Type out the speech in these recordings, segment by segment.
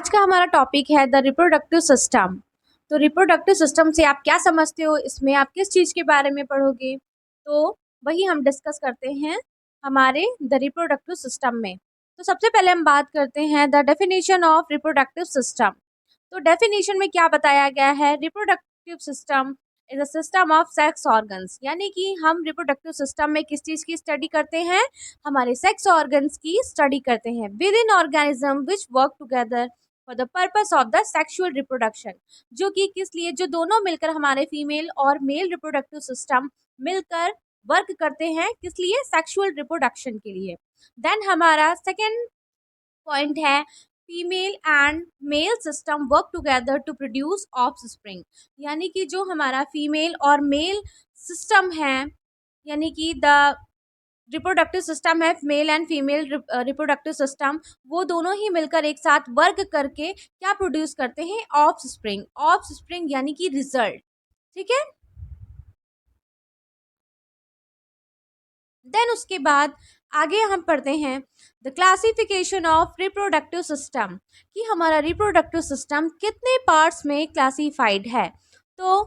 आज का हमारा टॉपिक है द रिप्रोडक्टिव सिस्टम। तो रिप्रोडक्टिव सिस्टम से आप क्या समझते हो, इसमें आप किस चीज़ के बारे में पढ़ोगे, तो वही हम डिस्कस करते हैं हमारे द रिप्रोडक्टिव सिस्टम में। तो सबसे पहले हम बात करते हैं the definition of reproductive system. तो डेफिनेशन में क्या बताया गया है, reproductive system is a system of sex organs, यानी कि हम रिप्रोडक्टिव सिस्टम में किस चीज़ की स्टडी करते हैं, हमारे सेक्स ऑर्गन्स की स्टडी करते हैं with in organism which work together for the purpose of the sexual reproduction. जो कि किस लिए, जो दोनों मिलकर हमारे फीमेल और मेल रिप्रोडक्टिव सिस्टम मिलकर वर्क करते हैं, किस लिए, सेक्सुअल रिप्रोडक्शन के लिए। देन हमारा सेकेंड पॉइंट है female and male system work together to produce offspring, यानी कि जो हमारा फीमेल और मेल सिस्टम है, यानी कि द रिप्रोडक्टिव सिस्टम है male and female reproductive system, वो दोनों ही मिलकर एक साथ वर्क करके क्या प्रोड्यूस करते हैं, ऑफस्प्रिंग। ऑफस्प्रिंग यानी कि रिजल्ट, ठीक है। देन उसके बाद आगे हम पढ़ते हैं the classification of reproductive system, कि हमारा रिप्रोडक्टिव सिस्टम कितने पार्ट्स में क्लासिफाइड है। तो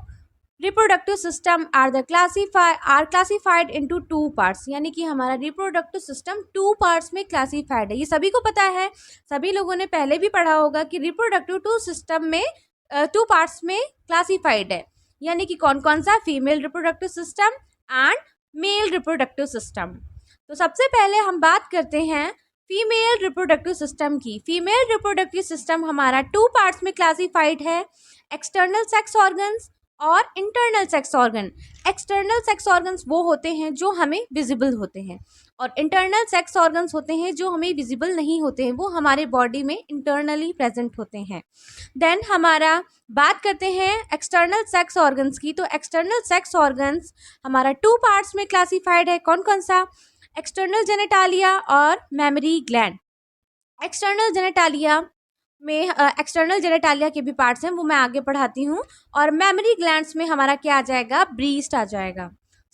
reproductive system are classified into two parts, यानी कि हमारा रिप्रोडक्टिव सिस्टम टू पार्ट्स में क्लासिफाइड है। ये सभी को पता है, सभी लोगों ने पहले भी पढ़ा होगा कि रिप्रोडक्टिव टू सिस्टम में टू पार्ट्स में क्लासिफाइड है, यानी कि कौन कौन सा, female reproductive system and male reproductive system. तो सबसे पहले हम बात करते हैं फीमेल रिप्रोडक्टिव सिस्टम की। फीमेल रिप्रोडक्टिव सिस्टम हमारा टू पार्ट्स में क्लासिफाइड है, एक्सटर्नल सेक्स ऑर्गन्स और internal sex organ. External sex organs वो होते हैं जो हमें विजिबल होते हैं, और इंटरनल सेक्स ऑर्गन्स होते हैं जो हमें विजिबल नहीं होते हैं, वो हमारे बॉडी में इंटरनली प्रेजेंट होते हैं। देन हमारा बात करते हैं एक्सटर्नल सेक्स ऑर्गन्स की। तो एक्सटर्नल सेक्स ऑर्गन्स हमारा टू पार्ट्स में क्लासिफाइड है, कौन कौन सा, एक्सटर्नल जेनेटालिया और मेमरी ग्लैंड। एक्सटर्नल जेनेटालिया में एक्सटर्नल जेनेटालिया के भी पार्ट्स हैं, वो मैं आगे पढ़ाती हूँ। और मेमरी ग्लैंड्स में हमारा क्या आ जाएगा, ब्रीस्ट आ जाएगा,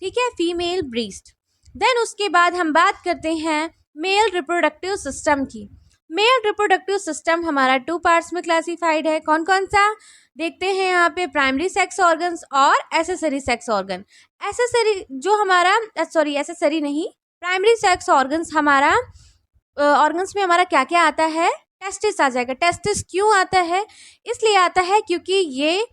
ठीक है, फीमेल ब्रीस्ट। देन उसके बाद हम बात करते हैं मेल रिप्रोडक्टिव सिस्टम की। मेल रिप्रोडक्टिव सिस्टम हमारा टू पार्ट्स में क्लासिफाइड है, कौन कौन सा, देखते हैं यहाँ पे, प्राइमरी सेक्स ऑर्गन्स और एसेसरी सेक्स ऑर्गन। एसेसरी जो हमारा एसेसरी नहीं, प्राइमरी सेक्स ऑर्गन्स हमारा ऑर्गन्स में हमारा क्या क्या आता है, टेस्टिस आ जाएगा। टेस्टिस क्यों आता है, इसलिए आता है क्योंकि ये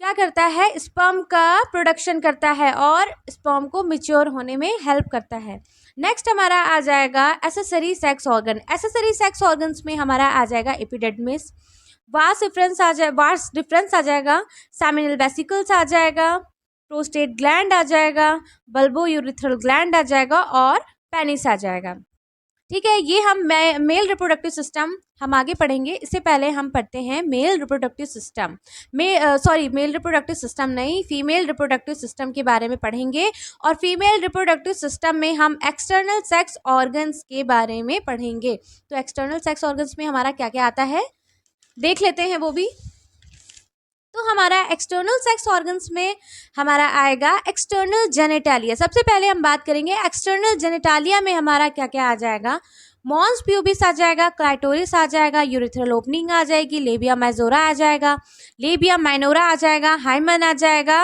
क्या करता है, स्पर्म का प्रोडक्शन करता है और स्पर्म को मैच्योर होने में हेल्प करता है। नेक्स्ट हमारा आ जाएगा accessory sex organ. Accessory sex organs में हमारा आ जाएगा एपिडेडमिस, वास डिफरेंस आ जाएगा, सेमिनल वेसिकल्स आ जाएगा, प्रोस्टेट ग्लैंड आ जाएगा, बल्बो यूरिथ्रल ग्लैंड आ जाएगा और पेनिस आ जाएगा, ठीक है। ये हम मेल रिप्रोडक्टिव सिस्टम हम आगे पढ़ेंगे। इससे पहले हम पढ़ते हैं male reproductive system male reproductive system नहीं, फीमेल रिप्रोडक्टिव सिस्टम के बारे में पढ़ेंगे। और फीमेल रिप्रोडक्टिव सिस्टम में हम एक्सटर्नल सेक्स ऑर्गन्स के बारे में पढ़ेंगे। तो एक्सटर्नल सेक्स ऑर्गन्स में हमारा क्या क्या आता है, देख लेते हैं वो भी। तो हमारा एक्सटर्नल सेक्स ऑर्गन्स में हमारा आएगा एक्सटर्नल जेनेटालिया। सबसे पहले हम बात करेंगे एक्सटर्नल जेनेटालिया में हमारा क्या क्या आ जाएगा, मॉन्स प्यूबिस आ जाएगा, क्लाइटोरिस आ जाएगा, यूरिथ्रल ओपनिंग आ जाएगी, लेबिया माइजोरा आ जाएगा, लेबिया माइनोरा आ जाएगा, हाइमन आ जाएगा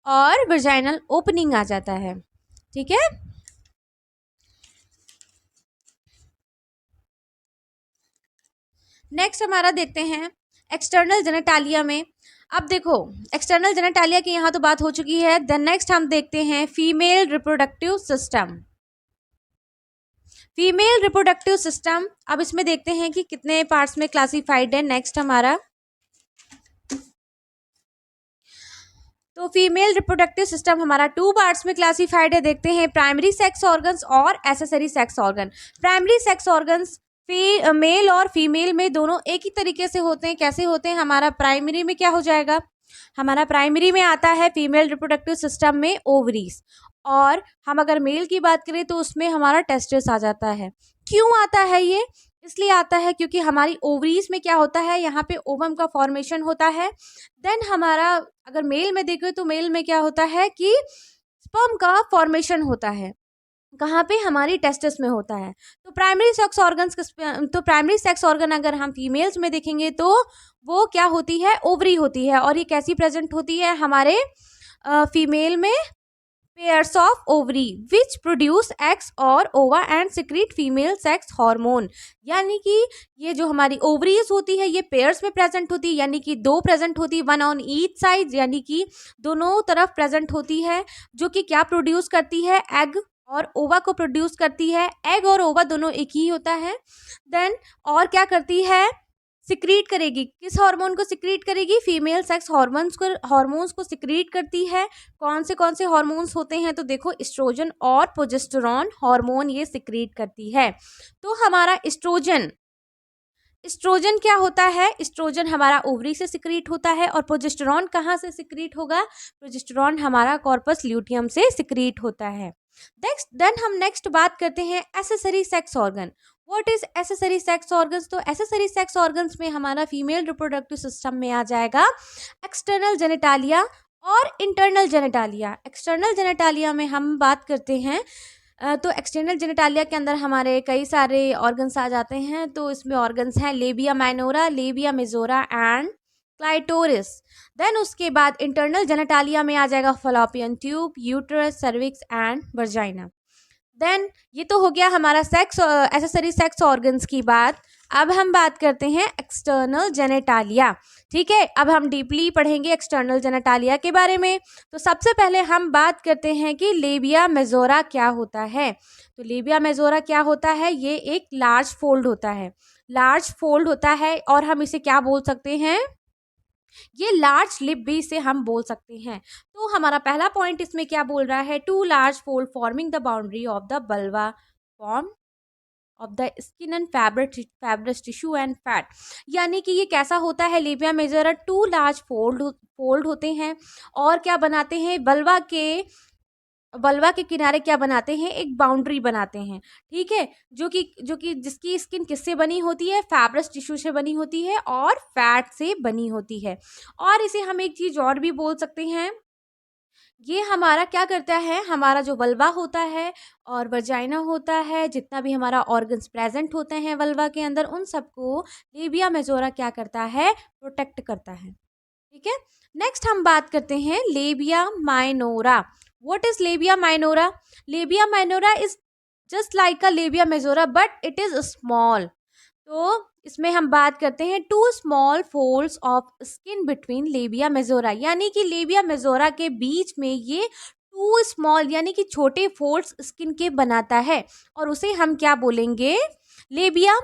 और वर्जाइनल ओपनिंग आ जाता है, ठीक है। नेक्स्ट हमारा देखते हैं एक्सटर्नल जेनेटालिया में। अब देखो एक्सटर्नल जेनेटालिया की यहाँ तो बात हो चुकी है। देन नेक्स्ट हम देखते हैं female reproductive system. Female reproductive system, अब इसमें देखते हैं कि कितने पार्ट्स में क्लासिफाइड है। नेक्स्ट हमारा, तो फीमेल रिप्रोडक्टिव सिस्टम हमारा टू पार्ट्स में क्लासिफाइड है। देखते हैं प्राइमरी सेक्स ऑर्गन्स और accessory sex organ. Primary sex organs male और फीमेल में दोनों एक ही तरीके से होते हैं। कैसे होते हैं, हमारा प्राइमरी में क्या हो जाएगा, हमारा प्राइमरी में आता है फीमेल रिप्रोडक्टिव सिस्टम में ओवरीज, और हम अगर मेल की बात करें तो उसमें हमारा टेस्टिस आ जाता है। क्यों आता है ये, इसलिए आता है क्योंकि हमारी ओवरीज में क्या होता है, यहाँ पे ओवम का फॉर्मेशन होता है। देन हमारा अगर मेल में देखें तो मेल में क्या होता है कि स्पर्म का फॉर्मेशन होता है। कहाँ पे, हमारी टेस्टिस में होता है। तो प्राइमरी सेक्स ऑर्गन अगर हम फीमेल्स में देखेंगे तो वो क्या होती है, ओवरी होती है। और ये कैसी प्रेजेंट होती है हमारे फीमेल में, pairs of ovary which produce eggs और ओवा and secrete female sex hormone. यानी कि ये जो हमारी ओवरीज होती है ये पेयर्स में प्रेजेंट होती है, यानी कि दो प्रेजेंट होती है, वन ऑन ईच साइड, यानी कि दोनों तरफ प्रेजेंट होती है, जो कि क्या प्रोड्यूस करती है, एग और ओवा को प्रोड्यूस करती है। एग और ओवा दोनों एक ही होता है। देन और क्या करती है, सिक्रीट करेगी, किस हार्मोन को सिक्रीट करेगी, फीमेल सेक्स हार्मोन्स को सिक्रीट करती है। कौन से हार्मोन्स होते हैं, तो देखो एस्ट्रोजन और प्रोजेस्टेरॉन हार्मोन ये सिक्रीट करती है। तो हमारा एस्ट्रोजन क्या होता है, एस्ट्रोजन हमारा ओवरी से सिक्रीट होता है। और प्रोजेस्टेरॉन कहाँ से सिक्रीट होगा, प्रोजेस्टेरॉन हमारा कॉर्पस ल्यूटियम से सिक्रीट होता है। देन हम नेक्स्ट बात करते हैं accessory sex organ. What is accessory sex organs, तो एसेसरी सेक्स ऑर्गन्स में हमारा फीमेल रिप्रोडक्टिव सिस्टम में आ जाएगा एक्सटर्नल जेनिटालिया और इंटरनल जेनिटालिया। एक्सटर्नल जेनिटालिया में हम बात करते हैं तो एक्सटर्नल जेनिटालिया के अंदर हमारे कई सारे ऑर्गन्स आ जाते हैं। तो इसमें ऑर्गन्स हैं labia minora, labia majora and clitoris. Then उसके बाद इंटरनल जेनिटालिया में आ जाएगा fallopian tube, uterus, cervix and vagina. Then ये तो हो गया हमारा एसेसरी सेक्स ऑर्गन्स की बात। अब हम बात करते हैं एक्सटर्नल जेनेटालिया। ठीक है, अब हम डीपली पढ़ेंगे एक्सटर्नल जेनेटालिया के बारे में। तो सबसे पहले हम बात करते हैं कि लेबिया मेजोरा क्या होता है। तो लेबिया मेजोरा क्या होता है, ये एक लार्ज फोल्ड होता है, लार्ज फोल्ड होता है। और हम इसे क्या बोल सकते हैं, ये लार्ज लिप भी से हम बोल सकते हैं। तो हमारा पहला पॉइंट इसमें क्या बोल रहा है, two large fold forming the boundary of the vulva form of the skin and fibrous tissue and fat. यानी कि ये कैसा होता है, labia majora two large fold होते हैं और क्या बनाते हैं, बल्वा के किनारे क्या बनाते हैं, एक बाउंड्री बनाते हैं। ठीक है, जो कि जिसकी स्किन किससे बनी होती है, फैब्रस टिश्यू से बनी होती है और फैट से बनी होती है। और इसे हम एक चीज और भी बोल सकते हैं, ये हमारा क्या करता है, हमारा जो वल्वा होता है और वजाइना होता है, जितना भी हमारा ऑर्गन्स प्रेजेंट होते हैं वल्वा के अंदर, उन सबको लेबिया मेजोरा क्या करता है, प्रोटेक्ट करता है। ठीक है, नेक्स्ट हम बात करते हैं labia minora. What is labia minora, labia minora is just like a labia majora but it is small. तो इसमें हम बात करते हैं two small folds of skin between labia majora, यानी कि लेबिया मेजोरा के बीच में ये टू स्मॉल यानी कि छोटे फोल्ड्स स्किन के बनाता है। और उसे हम क्या बोलेंगे, लेबिया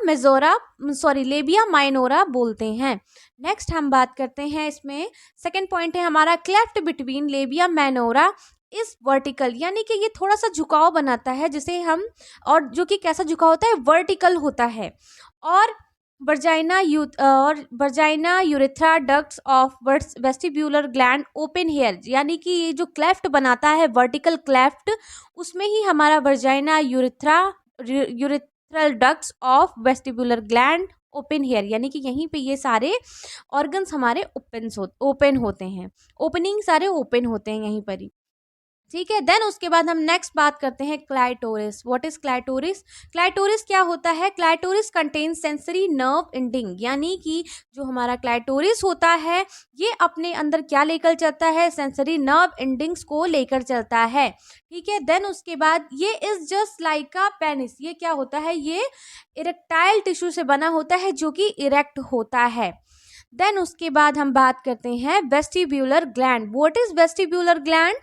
माइनोरा बोलते हैं। नेक्स्ट हम बात करते हैं, इसमें सेकंड पॉइंट है हमारा क्लेफ्ट बिटवीन लेबिया माइनोरा इस वर्टिकल, यानी कि ये थोड़ा सा झुकाव बनाता है जिसे हम, और जो कि कैसा झुकाव होता है, वर्टिकल होता है। और vagina urethra ducts of vestibular gland open here, यानी कि ये जो क्लेफ्ट बनाता है वर्टिकल क्लेफ्ट, उसमें ही हमारा vagina urethral ducts of vestibular gland open here, यानी कि यहीं पे ये सारे ऑर्गन्स हमारे ओपन होते हैं, ओपनिंग सारे ओपन होते हैं यहीं पर ही। ठीक है, देन उसके बाद हम नेक्स्ट बात करते हैं clitoris. What is clitoris, clitoris क्या होता है, clitoris contain sensory nerve ending, यानी कि जो हमारा क्लाइटोरिस होता है ये अपने अंदर क्या लेकर चलता है, सेंसरी नर्व एंडिंग्स को लेकर चलता है। ठीक है, देन उसके बाद ये is just like a penis, ये क्या होता है, ये इरेक्टाइल टिश्यू से बना होता है जो कि इरेक्ट होता है। देन उसके बाद हम बात करते हैं vestibular gland. What is vestibular gland,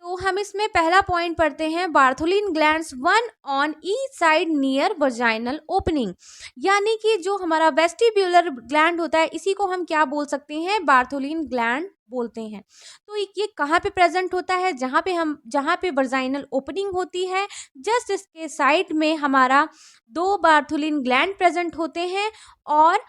तो हम इसमें पहला पॉइंट पढ़ते हैं, Bartholin glands one on each side near vaginal opening, यानी कि जो हमारा वेस्टिब्यूलर ग्लैंड होता है इसी को हम क्या बोल सकते हैं, बार्थोलिन ग्लैंड बोलते हैं। तो ये कहाँ पे प्रेजेंट होता है, जहाँ पे वजाइनल ओपनिंग होती है जस्ट इसके साइड में हमारा दो बार्थोलिन ग्लैंड प्रेजेंट होते हैं। और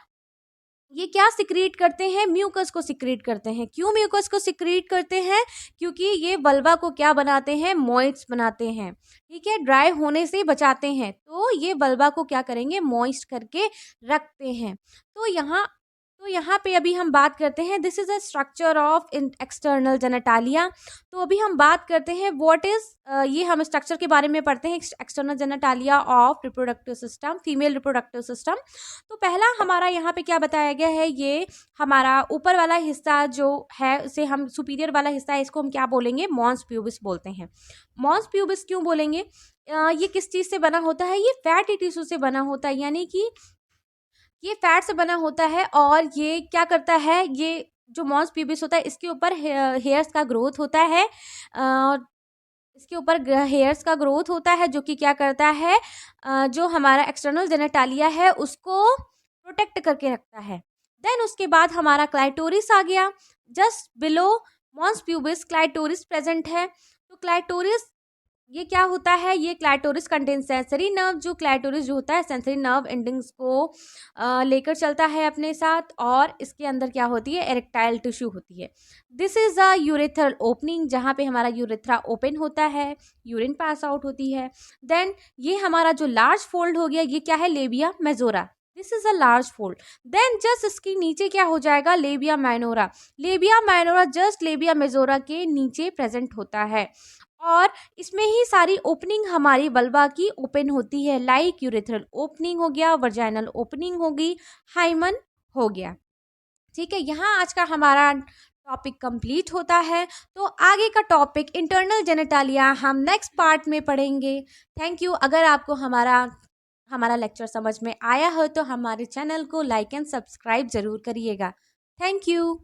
ये क्या सिक्रीट करते हैं, म्यूकस को सिक्रीट करते हैं। क्यों म्यूकस को सिक्रीट करते हैं, क्योंकि ये वल्वा को क्या बनाते हैं, मॉइस्ट बनाते हैं। ठीक है, ड्राई होने से बचाते हैं, तो ये वल्वा को क्या करेंगे, मॉइस्ट करके रखते हैं। तो यहाँ तो यहाँ पे अभी हम बात करते हैं, this is a structure of external genitalia. तो अभी हम बात करते हैं व्हाट इज, ये हम स्ट्रक्चर के बारे में पढ़ते हैं, external genitalia of reproductive system, female reproductive system. तो पहला हमारा यहाँ पे क्या बताया गया है, ये हमारा ऊपर वाला हिस्सा जो है, उसे हम सुपीरियर वाला हिस्सा है, इसको हम क्या बोलेंगे, मॉन्स प्यूबिस बोलते हैं। मॉन्स प्यूबिस क्यों बोलेंगे, ये किस चीज़ से बना होता है, ये फैटी टिश्यू से बना होता है, यानी कि ये फैट से बना होता है। और ये क्या करता है, ये जो मॉन्स प्यूबिस होता है इसके ऊपर हेयर्स का ग्रोथ होता है, इसके ऊपर हेयर्स का ग्रोथ होता है, जो कि क्या करता है, जो हमारा एक्सटर्नल जेनेटालिया है उसको प्रोटेक्ट करके रखता है। देन उसके बाद हमारा क्लाइटोरिस आ गया, just below mons pubis clitoris present है। तो क्लाइटोरिस ये क्या होता है, ये क्लाइटोरिस कंटेन सेंसरी नर्व, जो क्लाइटोरिस जो होता है सेंसरी नर्व एंडिंग्स को लेकर चलता है अपने साथ। और इसके अंदर क्या होती है, एरेक्टाइल टिश्यू होती है। This is a urethral opening, जहाँ पे हमारा यूरेथ्रा ओपन होता है, यूरिन पास आउट होती है। देन ये हमारा जो लार्ज फोल्ड हो गया, ये क्या है, labia majora, this is a large fold. Then just इसके नीचे क्या हो जाएगा, labia minora, labia minora just labia majora के नीचे प्रेजेंट होता है। और इसमें ही सारी ओपनिंग हमारी वल्वा की ओपन होती है, लाइक यूरेथ्रल ओपनिंग हो गया, वर्जाइनल ओपनिंग होगी, हाइमन हो गया। ठीक है, यहाँ आज का हमारा टॉपिक कंप्लीट होता है। तो आगे का टॉपिक इंटरनल जेनेटालिया हम नेक्स्ट पार्ट में पढ़ेंगे। Thank you. अगर आपको हमारा लेक्चर समझ में आया हो तो हमारे चैनल को लाइक एंड सब्सक्राइब जरूर करिएगा। Thank you.